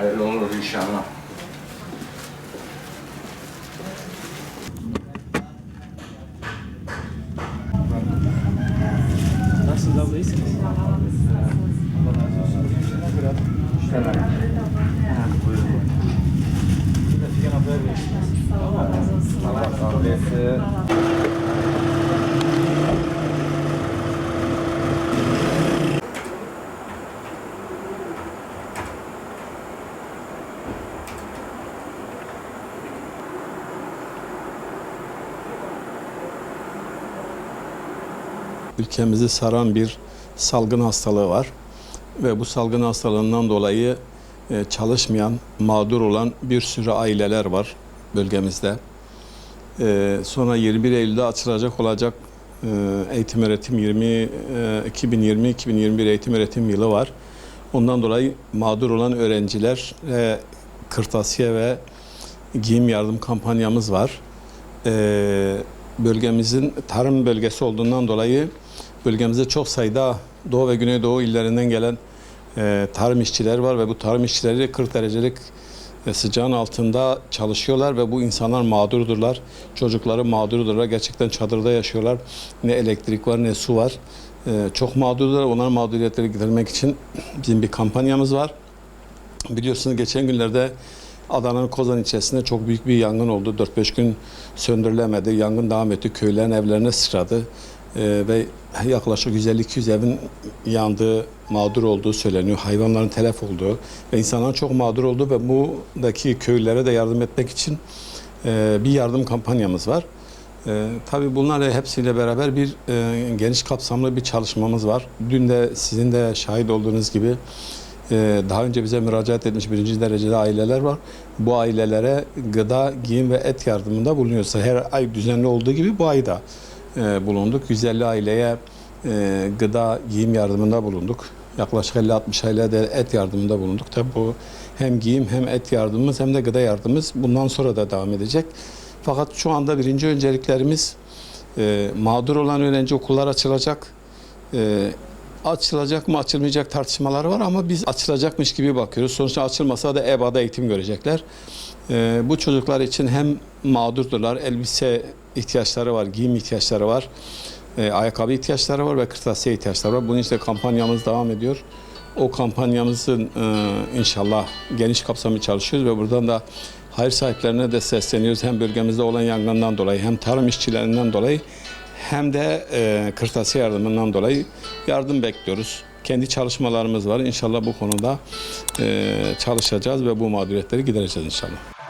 Hayırlı olur inşallah. Nasılsınız abla, iyisiniz? Allah razı olsun. Biraz müşteriler. Buyurun. Bir de Figen ablaya verirsiniz. Allah razı olsun. Allah kabul etsin. Ülkemizi saran bir salgın hastalığı var ve bu salgın hastalığından dolayı çalışmayan, mağdur olan bir sürü aileler var bölgemizde. Sonra 21 Eylül'de açılacak olacak eğitim öğretim 2020-2021 eğitim öğretim yılı var. Ondan dolayı mağdur olan öğrenciler kırtasiye ve giyim yardım kampanyamız var. Bölgemizin tarım bölgesi olduğundan dolayı bölgemizde çok sayıda Doğu ve Güneydoğu illerinden gelen tarım işçileri var ve bu tarım işçileri 40 derecelik sıcağın altında çalışıyorlar ve bu insanlar mağdurdurlar. Çocukları mağdurdurlar. Gerçekten çadırda yaşıyorlar. Ne elektrik var ne su var. Çok mağdurdurlar. Onların mağduriyetleri gidermek için bizim bir kampanyamız var. Biliyorsunuz geçen günlerde Adana'nın Kozan ilçesinde çok büyük bir yangın oldu. 4-5 gün söndürülemedi. Yangın devam etti. Köylerin evlerine sıçradı. Ve yaklaşık 150-200 evin yandığı, mağdur olduğu söyleniyor. Hayvanların telef olduğu ve insanların çok mağdur olduğu ve buradaki köylere de yardım etmek için bir yardım kampanyamız var. Tabii bunlarla hepsiyle beraber bir geniş kapsamlı bir çalışmamız var. Dün de sizin de şahit olduğunuz gibi daha önce bize müracaat etmiş birinci derecede aileler var. Bu ailelere gıda, giyim ve et yardımında bulunuyoruz. Her ay düzenli olduğu gibi bu ay da bulunduk. 150 aileye gıda, giyim yardımında bulunduk. Yaklaşık 50-60 aileye de et yardımında bulunduk. Tabii bu hem giyim hem et yardımımız hem de gıda yardımımız bundan sonra da devam edecek. Fakat şu anda birinci önceliklerimiz mağdur olan öğrenci okullar açılacak. Açılacak mı açılmayacak tartışmaları var ama biz açılacakmış gibi bakıyoruz. Sonuçta açılmasa da EBA'da eğitim görecekler. Bu çocuklar için hem mağdurdurlar, elbise ihtiyaçları var, giyim ihtiyaçları var, ayakkabı ihtiyaçları var ve kırtasiye ihtiyaçları var. Bunun için de kampanyamız devam ediyor. O kampanyamızın inşallah geniş kapsamlı çalışıyoruz ve buradan da hayır sahiplerine de sesleniyoruz. Hem bölgemizde olan yangından dolayı hem tarım işçilerinden dolayı hem de kırtasiye yardımından dolayı yardım bekliyoruz. Kendi çalışmalarımız var. İnşallah bu konuda çalışacağız ve bu mağduriyetleri gidereceğiz inşallah.